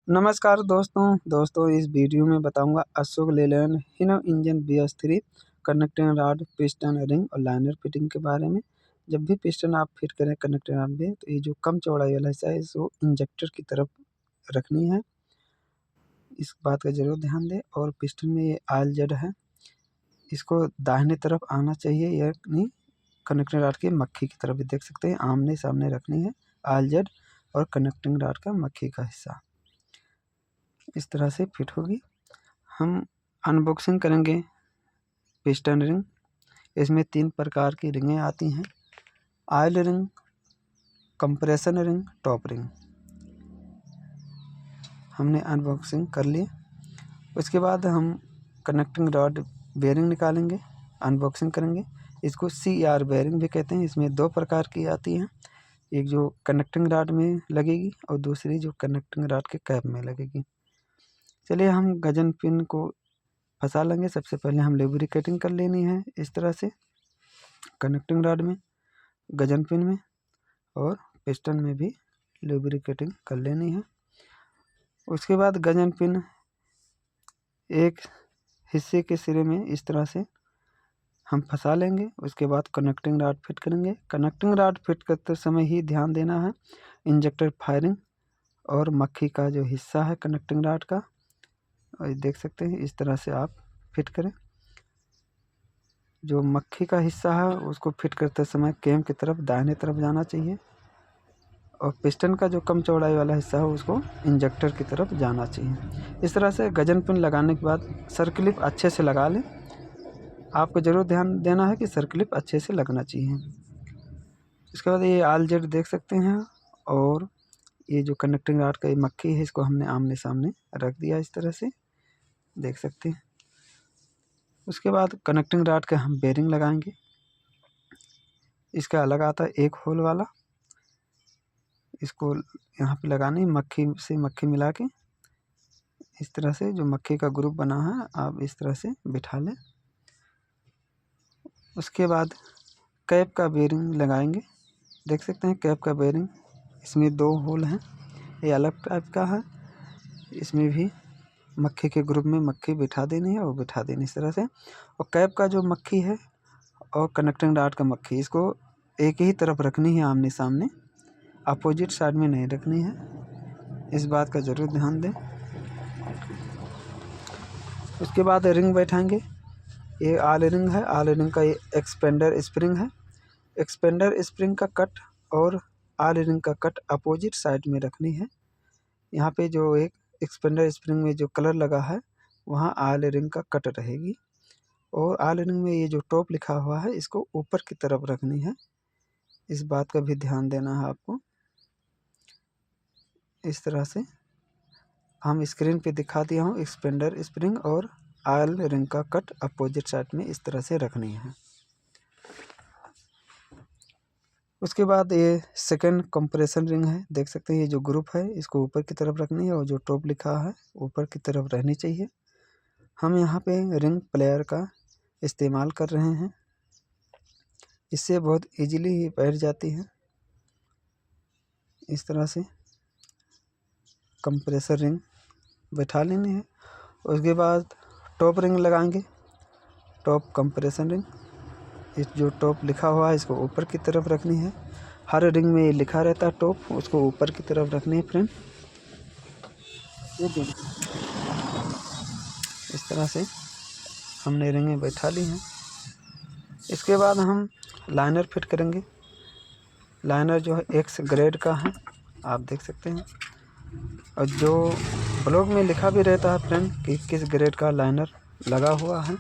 नमस्कार दोस्तों इस वीडियो में बताऊंगा Ashok Leyland Hino engine BS3 connecting rod piston ring और लाइनर फिटिंग के बारे में। जब भी पिस्टन आप फिट करें कनेक्टिंग रॉड में तो ये जो कम चौड़ाई वाला हिस्सा है इसको इंजेक्टर की तरफ रखनी है, इस बात का ज़रूर ध्यान दें। और पिस्टन में ये ऑयल जेड है, इसको दाहिने तरफ आना चाहिए, यानी कनेक्टिंग रॉड की मक्खी की तरफ भी देख सकते हैं आमने सामने रखनी है ऑयल जेड और कनेक्टिंग रॉड का मक्खी का हिस्सा इस तरह से फिट होगी। हम अनबॉक्सिंग करेंगे पिस्टन रिंग। इसमें 3 प्रकार की रिंगें आती हैं, oil ring, compression ring, top ring. हमने अनबॉक्सिंग कर ली। उसके बाद हम कनेक्टिंग रॉड बेयरिंग निकालेंगे, अनबॉक्सिंग करेंगे। इसको CR बेयरिंग भी कहते हैं। इसमें 2 प्रकार की आती हैं, एक जो कनेक्टिंग रॉड में लगेगी और दूसरी जो कनेक्टिंग रॉड के कैप में लगेगी। चलिए हम गजन पिन को फंसा लेंगे। सबसे पहले हम लुब्रिकेटिंग कर लेनी है इस तरह से कनेक्टिंग रॉड में, गजन पिन में और पिस्टन में भी लुब्रिकेटिंग कर लेनी है। उसके बाद गजन पिन एक हिस्से के सिरे में इस तरह से हम फंसा लेंगे। उसके बाद कनेक्टिंग रॉड फिट करेंगे। कनेक्टिंग रॉड फिट करते समय ही ध्यान देना है इंजेक्टर फायरिंग और मक्खी का जो हिस्सा है कनेक्टिंग रॉड का, और देख सकते हैं इस तरह से आप फिट करें। जो मक्खी का हिस्सा है उसको फिट करते समय कैम की तरफ दाहिने तरफ जाना चाहिए और पिस्टन का जो कम चौड़ाई वाला हिस्सा है उसको इंजेक्टर की तरफ जाना चाहिए। इस तरह से गजन पिन लगाने के बाद सर्कलिप अच्छे से लगा लें। आपको ज़रूर ध्यान देना है कि सर्कलिप अच्छे से लगना चाहिए। इसके बाद ये ऑयल जेड देख सकते हैं और ये जो कनेक्टिंग रॉड का ये मक्खी है इसको हमने आमने सामने रख दिया इस तरह से, देख सकते हैं। उसके बाद कनेक्टिंग रॉड का हम बेयरिंग लगाएंगे। इसका अलग आता है एक होल वाला, इसको यहाँ पे लगानी, मक्खी से मक्खी मिला के इस तरह से जो मक्खी का ग्रुप बना है आप इस तरह से बिठा लें। उसके बाद कैप का बेयरिंग लगाएंगे। देख सकते हैं कैप का बेयरिंग, इसमें 2 होल हैं, ये अलग टाइप का है। इसमें भी मक्खी के ग्रुप में मक्खी बिठा देनी है और बिठा देनी इस तरह से। और कैप का जो मक्खी है और कनेक्टिंग रॉड का मक्खी इसको एक ही तरफ रखनी है, आमने सामने, अपोजिट साइड में नहीं रखनी है, इस बात का ज़रूर ध्यान दें। उसके बाद रिंग बैठाएंगे। ये ऑयल रिंग है, ऑयल रिंग का ये एक्सपेंडर स्प्रिंग है। एक्सपेंडर स्प्रिंग का कट और ऑयल रिंग का कट अपोजिट साइड में रखनी है। यहाँ पे जो एक एक्सपेंडर स्प्रिंग में जो कलर लगा है वहाँ ऑयल रिंग का कट रहेगी और ऑयल रिंग में ये जो टॉप लिखा हुआ है इसको ऊपर की तरफ रखनी है, इस बात का भी ध्यान देना है आपको। इस तरह से हम स्क्रीन पे दिखा दिया हूँ, एक्सपेंडर स्प्रिंग और ऑयल रिंग का कट अपोजिट साइड में इस तरह से रखनी है। उसके बाद ये सेकंड कंप्रेशन रिंग है, देख सकते हैं ये जो ग्रुप है इसको ऊपर की तरफ रखनी है और जो टॉप लिखा है ऊपर की तरफ रहनी चाहिए। हम यहाँ पे रिंग प्लेयर का इस्तेमाल कर रहे हैं, इससे बहुत इजीली ही बैठ जाती है। इस तरह से कंप्रेसर रिंग बैठा लेनी है। उसके बाद टॉप रिंग लगाएंगे, टॉप कंप्रेशन रिंग। इस जो टॉप लिखा हुआ है इसको ऊपर की तरफ रखनी है। हर रिंग में ये लिखा रहता है टॉप, उसको ऊपर की तरफ रखनी है फ्रेंड। ये देखिए इस तरह से हमने रिंगें बैठा ली हैं। इसके बाद हम लाइनर फिट करेंगे। लाइनर जो है X ग्रेड का है, आप देख सकते हैं, और जो ब्लॉग में लिखा भी रहता है फ्रेंड कि किस ग्रेड का लाइनर लगा हुआ है।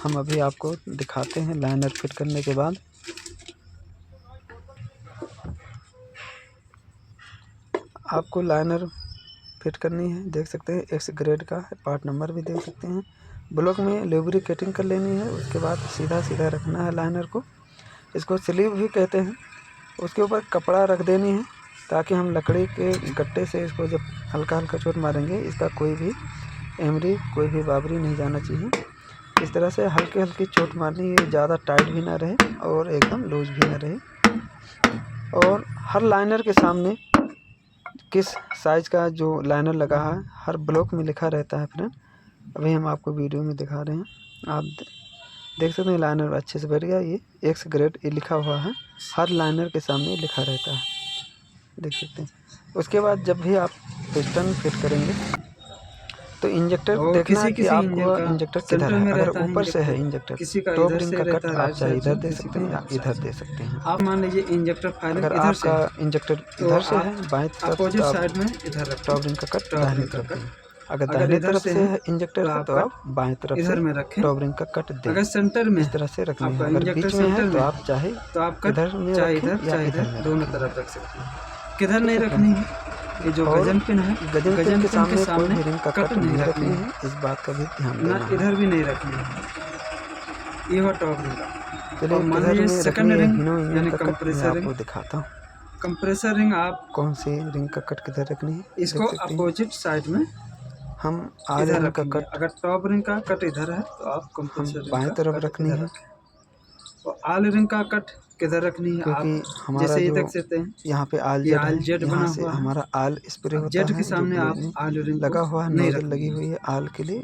हम अभी आपको दिखाते हैं लाइनर फिट करने के बाद। आपको लाइनर फिट करनी है, देख सकते हैं X ग्रेड का है, पार्ट नंबर भी देख सकते हैं। ब्लॉक में लुब्रिकेटिंग कर लेनी है। उसके बाद सीधा सीधा रखना है लाइनर को, इसको स्लीव भी कहते हैं। उसके ऊपर कपड़ा रख देनी है ताकि हम लकड़ी के गट्टे से इसको जब हल्का हल्का चोट मारेंगे इसका कोई भी एमरी, कोई भी बाबरी नहीं जाना चाहिए। इस तरह से हल्की हल्की चोट मारनी है, ज़्यादा टाइट भी ना रहे और एकदम लूज भी ना रहे। और हर लाइनर के सामने किस साइज़ का जो लाइनर लगा है हर ब्लॉक में लिखा रहता है फ्रेंड। अभी हम आपको वीडियो में दिखा रहे हैं। आप देख सकते हैं लाइनर अच्छे से बैठ गया। ये एक्स ग्रेड ये लिखा हुआ है, हर लाइनर के सामने लिखा रहता है, देख सकते हैं। उसके बाद जब भी आप पिस्टन फिट करेंगे तो इंजेक्टर देखना है कि आपको इंजेक्टर किधर है। अगर ऊपर से है इंजेक्टर, टॉप रिंग का कट आप चाहे इधर दे सकते हैं या इधर दे सकते हैं। आप मान लीजिए इंजेक्टर फायरिंग अगर इधर से आपका इंजेक्टर इधर से है बाएं तरफ, अपोजिट साइड में इधर रखें, टॉप रिंग का कट दाहिने तरफ दें। अगर दाहिने तरफ से है इंजेक्टर है तो आप बाएं तरफ से इधर में रखें, टॉप रिंग का कट दें। अगर सेंटर में इस तरह से रखनी है। अगर बीच में है तो आप चाहे तो आप कट इधर में चाहे रखें इधर या चाहे इधर इधर में दोनों रखें। तरफ रख सकते हैं। किधर नहीं रखनी है, ये जो गजन पिन है गजन पिन के सामने कोई भी रिंग का कट नहीं रखनी है, इस बात का भी ध्यान ना देना है। इधर भी नहीं रखनी है। ये हुआ टॉप रिंग का। चलिए और मान किधर लीजिए में सेकंड रखनी है रिंग हिनो इंजन यानी का कट मैं कंप्रेसर रिंग, आपको दिखाता हूँ। कंप्रेसर रिंग आप कौन सी रिंग का कट किधर रखनी है इसको अपोजिट साइड में हम आल इधर रिंग का रखेंगे। कट अगर टॉप रिंग का कट इधर है तो आप हम कंप्रेसर रिंग बाएं का तरफ कट रखनी इधर है, रखें। और आल रिंग का कट किधर रखनी है, क्योंकि आप हमारा जैसे ये जो देख सकते हैं यहाँ पे आल ये जेड आल है, जेड यहाँ बना से हुआ है। हमारा आल स्प्रे होता जेड है के जो सामने ब्लेड आप में आल रिंग लगा हुआ है, नहीं नोजल रखनी लगी है। हुई है आल के लिए,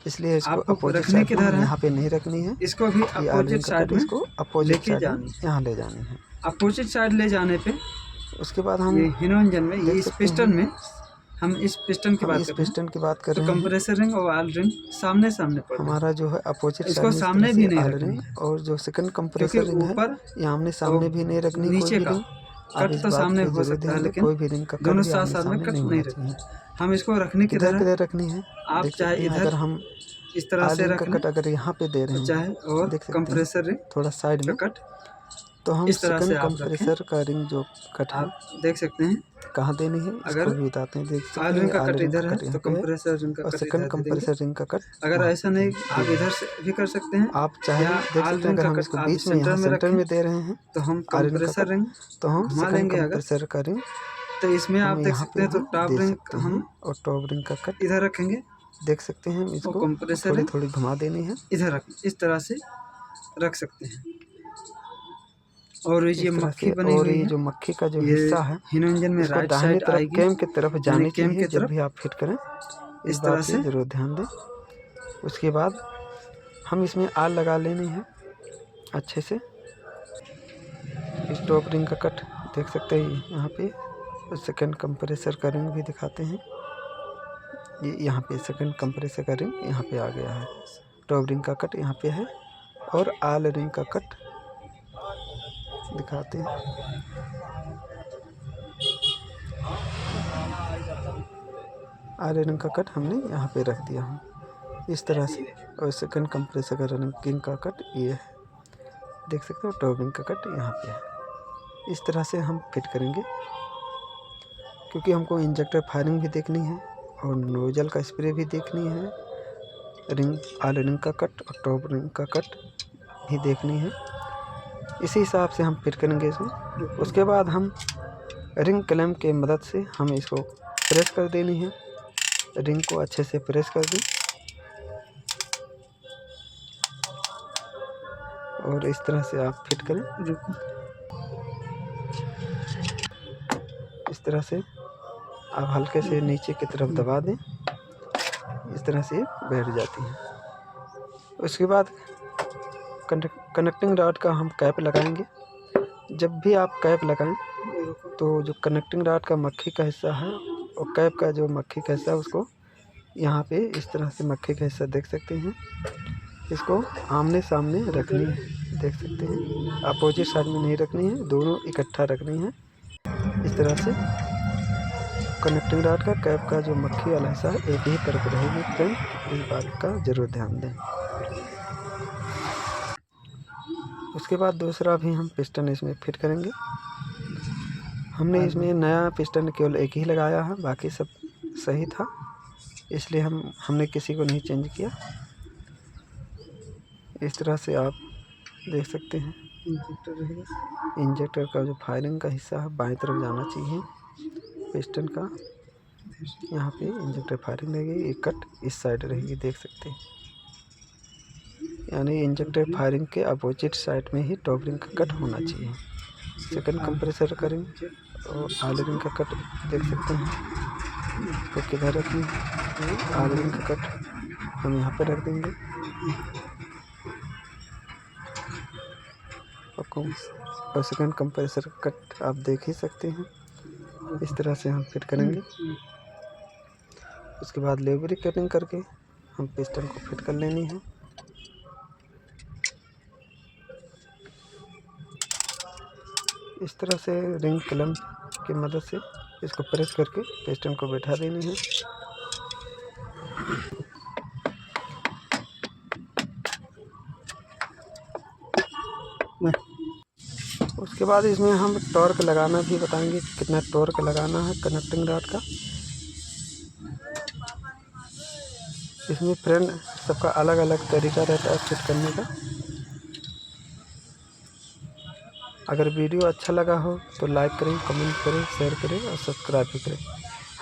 इसलिए इसको आपको अपोजिट रखने साइड में किधर है, यहाँ पे नहीं रखनी है। इसको भी ये आल रिंग अपोजिट का साइड कट में इसको अपोजिट लेके साइड में जानी है। यहाँ ले जानी है। अपोजिट साइड ले जाने पे उसके बाद हम ये हिनो इंजन में ये देख इस सकते पिस्टन हैं, में हम इस पिस्टन की हम बात इस कर रहे पिस्टन की बात हैं कर तो रहे हैं। कंप्रेसर रिंग और आल रिंग सामने सामने पड़ रहे हैं। हमारा जो है अपोजिट इसको साइड में इस सामने तरह भी से नहीं आल रखनी रिंग है, और जो सेकंड क्योंकि कंप्रेसर रिंग है ऊपर ये आमने और सामने भी नहीं रखनी कोई नीचे भी का रिंग। आप कट इस तो बात सामने पे हो जरूर सकता है, ध्यान दें, लेकिन कोई भी रिंग का कट दोनों भी साथ आमने साथ में सामने कट नहीं नहीं होना रखनी। चाहिए। हम इसको रखने किधर किधर किधर रखनी है आप देख चाहे सकते हैं। इधर अगर हम इस तरह आल से रिंग रख का लें कट अगर यहाँ पे दे रहे चाहे, हैं और देख सकते हैं कंप्रेसर रिंग थोड़ा साइड का में, कट तो हम इस तरह से सेकंड आप रखें। कंप्रेसर का रिंग जो कट है आप देख सकते हैं कहाँ देनी है इसको अगर भी बताते हैं। देख सकते आल हैं रिंग का आल कट रिंग इधर का है कट तो यहाँ पे है कंप्रेसर रिंग का और कट सेकंड इधर दे देंगे। कंप्रेसर रिंग का कट अगर वहाँ ऐसा पे नहीं दें। आप इधर से भी कर सकते हैं, आप चाहे या देख आल सकते हैं रिंग अगर का हम कट इसको आप बीच में यहाँ सेंटर रखें में दे रहे हैं तो हम आल रिंग का कंप्रेसर कट, रिंग तो हम घुमा सेकंड लेंगे। अगर कंप्रेसर का रिंग तो इसमें आप हम देख यहाँ सकते पे हैं तो टॉप दे रिंग सकते हम हैं और टॉप रिंग का कट इधर रखेंगे देख सकते हैं। हम और इसको कंप्रेसर थोड़ी रिंग थोड़ी घुमा देनी है, इधर रख, इस तरह से रख सकते हैं। और ये इस तरह मक्खी से। बनी और हुई ये है, जो मक्खी का जो ये हिस्सा है हिनो इंजन में इसको राइट दाहिने साइड तरफ आएगी, कैम की तरफ जानी कैम चाहिए की जब तरफ भी आप फिट करें, इस इस तरह बात से। पे ज़रूर ध्यान दें। उसके बाद हम इसमें आल लगा लेनी है अच्छे से। इस टॉप रिंग का कट देख सकते हैं यहाँ पे, और सेकंड कंप्रेसर का रिंग भी दिखाते हैं। ये यहाँ पे सेकंड कंप्रेसर का रिंग यहाँ पे आ गया है, टॉप रिंग का कट यहाँ पे है और आल रिंग का कट दिखाते हैं। आल रिंग का कट हमने यहाँ पे रख दिया है इस तरह से, और सेकंड कंप्रेसर का रिंग का कट ये है, देख सकते हो टॉप रिंग का कट यहाँ पे है। इस तरह से हम फिट करेंगे, क्योंकि हमको इंजेक्टर फायरिंग भी देखनी है और नोजल का स्प्रे भी देखनी है, रिंग आल रिंग का कट और टॉप रिंग का कट भी देखनी है। इसी हिसाब से हम फिट करेंगे इसमें। उसके बाद हम रिंग क्लैंप के मदद से हम इसको प्रेस कर देनी है, रिंग को अच्छे से प्रेस कर दें और इस तरह से आप फिट करें। इस तरह से आप हल्के से नीचे की तरफ दबा दें, इस तरह से बैठ जाती है। उसके बाद कनेक्टिंग रॉड का हम कैप लगाएंगे। जब भी आप कैप लगाएं तो जो कनेक्टिंग रॉड का मक्खी का हिस्सा है और कैप का जो मक्खी का हिस्सा है उसको यहाँ पे इस तरह से मक्खी का हिस्सा देख सकते हैं, इसको आमने सामने रखनी है, देख सकते हैं। अपोजिट साइड में नहीं रखनी है, दोनों इकट्ठा रखनी है। इस तरह से कनेक्टिंग रॉड का कैप का जो मक्खी वाला हिस्सा है एक ही तरफ रहेगी फ्रेंड, इस बात का ज़रूर ध्यान दें। उसके बाद दूसरा भी हम पिस्टन इसमें फिट करेंगे। हमने इसमें नया पिस्टन केवल एक ही लगाया है, बाकी सब सही था, इसलिए हमने किसी को नहीं चेंज किया। इस तरह से आप देख सकते हैं इंजेक्टर का जो फायरिंग का हिस्सा है बाएं तरफ जाना चाहिए पिस्टन का। यहाँ पे इंजेक्टर फायरिंग रहेगी, एक कट इस साइड रहेगी, देख सकते हैं। यानी इंजेक्टर फायरिंग के अपोजिट साइड में ही टॉप रिंग का कट होना चाहिए। सेकंड कंप्रेसर का रिंग तो आयरन का कट देख सकते हैं, तो किधर रखें आयरन का कट हम यहाँ पे रख देंगे और सेकंड कंप्रेसर का कट आप देख ही सकते हैं। इस तरह से हम फिट करेंगे। उसके बाद लेवरिंग कटिंग करके हम पिस्टन को फिट कर लेनी है। इस तरह से रिंग क्लैंप की मदद से इसको प्रेस करके पिस्टन को बैठा देनी है। उसके बाद इसमें हम टॉर्क लगाना भी बताएंगे, कितना टॉर्क लगाना है कनेक्टिंग रॉड का। इसमें फ्रेंड सबका अलग अलग तरीका रहता है फिट करने का। अगर वीडियो अच्छा लगा हो तो लाइक करें, कमेंट करें, शेयर करें और सब्सक्राइब भी करें।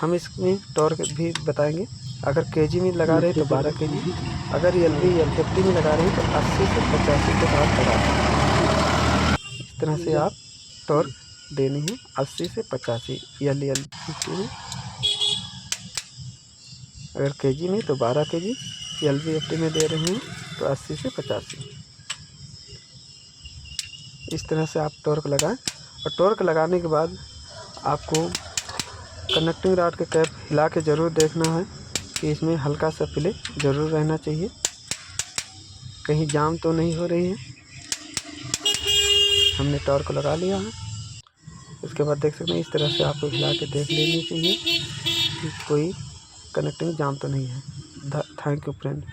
हम इसमें टॉर्क भी बताएंगे। अगर केजी में लगा रहे तो 12 केजी, अगर LV LFT में लगा रहे तो 80 से 85 के साथ लगा दें। इस तरह से आप टॉर्क देनी है 80 से 85 LFT में। अगर केजी में तो 12 केजी, LVFT में दे रहे हैं तो 80 से 85। इस तरह से आप टॉर्क लगाएं। और टॉर्क लगाने के बाद आपको कनेक्टिंग रॉड के कैप हिला के ज़रूर देखना है कि इसमें हल्का सा प्ले ज़रूर रहना चाहिए, कहीं जाम तो नहीं हो रही है। हमने टॉर्क लगा लिया है। उसके बाद देख सकते हैं इस तरह से आपको हिला के देख लेनी चाहिए कि कोई कनेक्टिंग जाम तो नहीं है। Thank you friend.